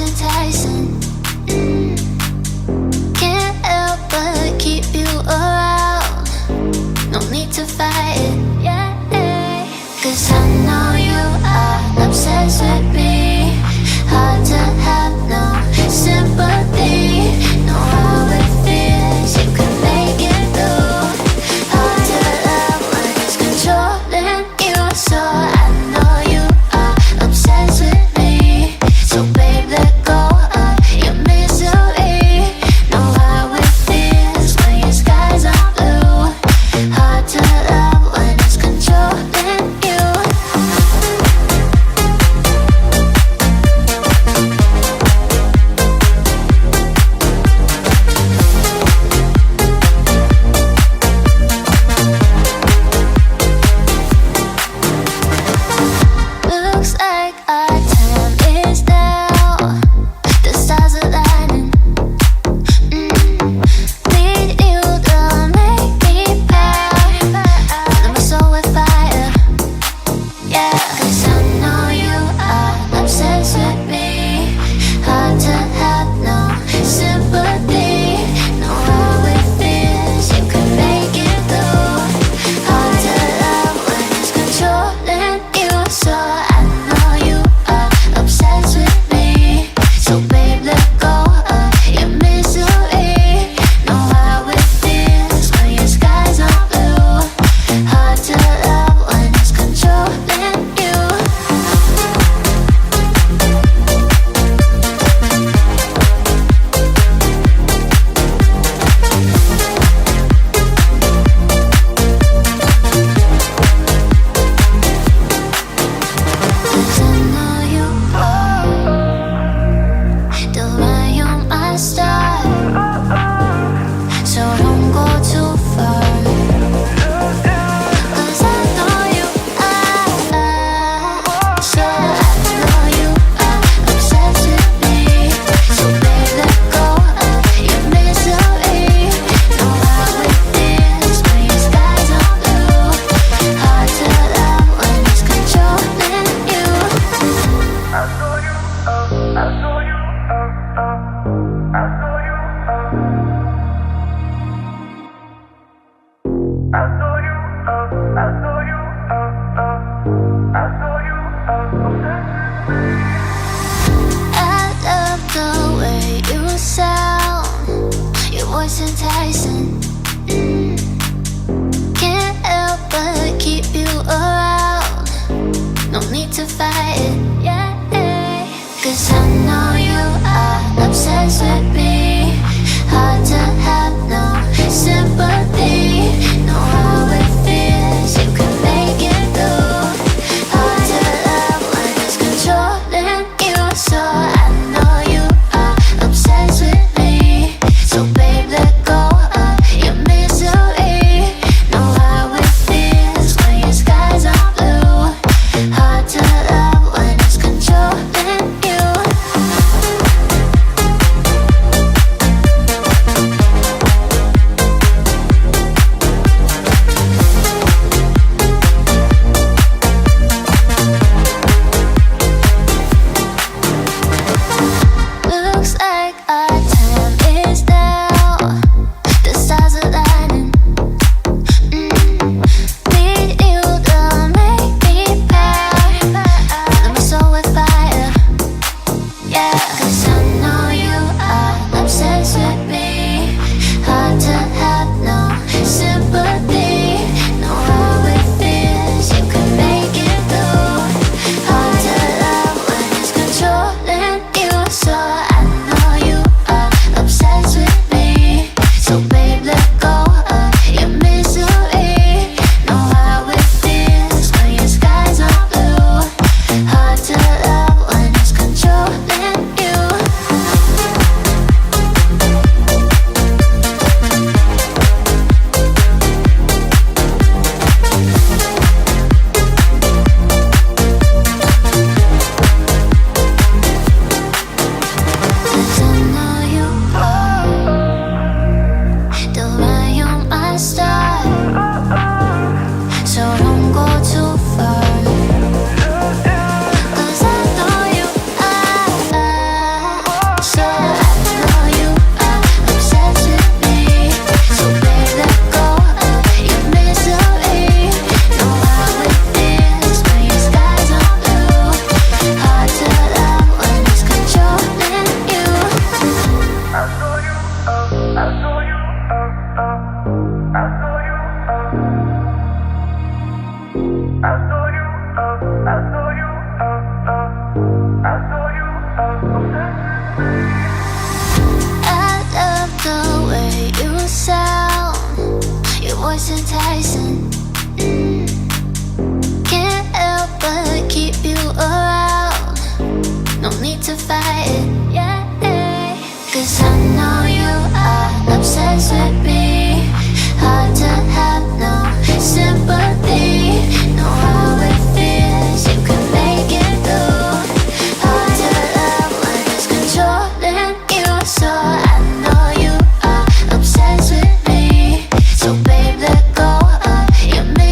enticing. Can't help but keep you around. No need to fight it, yeah. 'Cause I know you are obsessed with me. Hard to have no sympathy. Know how it feels, you can make it through. Hard to love when it's controlling you. So I know you are obsessed with me. So babe, let go of your misery. Know how it feels when your skies are blue. Hard to love when it's controlling you. Looks like our time is now. The stars are lighting. Need you to make me proud. Fill my soul with fire. Yeah, 'cause I know you are obsessed with me. Hard to have no sympathy. Know how it feels, you can make it through. Hard to love when it's controlling you. So I know you are obsessed with me. So babe, let go of your misery. Know how it feels when your skies are blue. Hard to love when it's controlling you. Cause I know you are the way you're my star. So don't go too far. Cause I know you are. So I know you are obsessed with me. So babe, let go of your misery. Know how it feels when your skies are blue. Hard to love when it's controlling you. I saw you, I saw you, I saw you, I saw you, I saw you, I saw you, I love the way you sound. Your voice enticing. Can't help but keep you around. No need to fight it, yeah. 'Cause I know you are obsessed with me. Hard to have no sympathy. Know how it feels, you can make it through. Hard to love when it's controlling you. So I know you are obsessed with me. So babe, let go of your misery. Know how it feels when your skies are blue. Hard to love when it's controlling you. saw you, I saw you, I saw you, I saw you, I saw you, I saw you, obsessed with me. I love the way you sound. Your voice enticing. Can't help but keep you around. No need to fight it, yeah. 'Cause I know you are obsessed with me.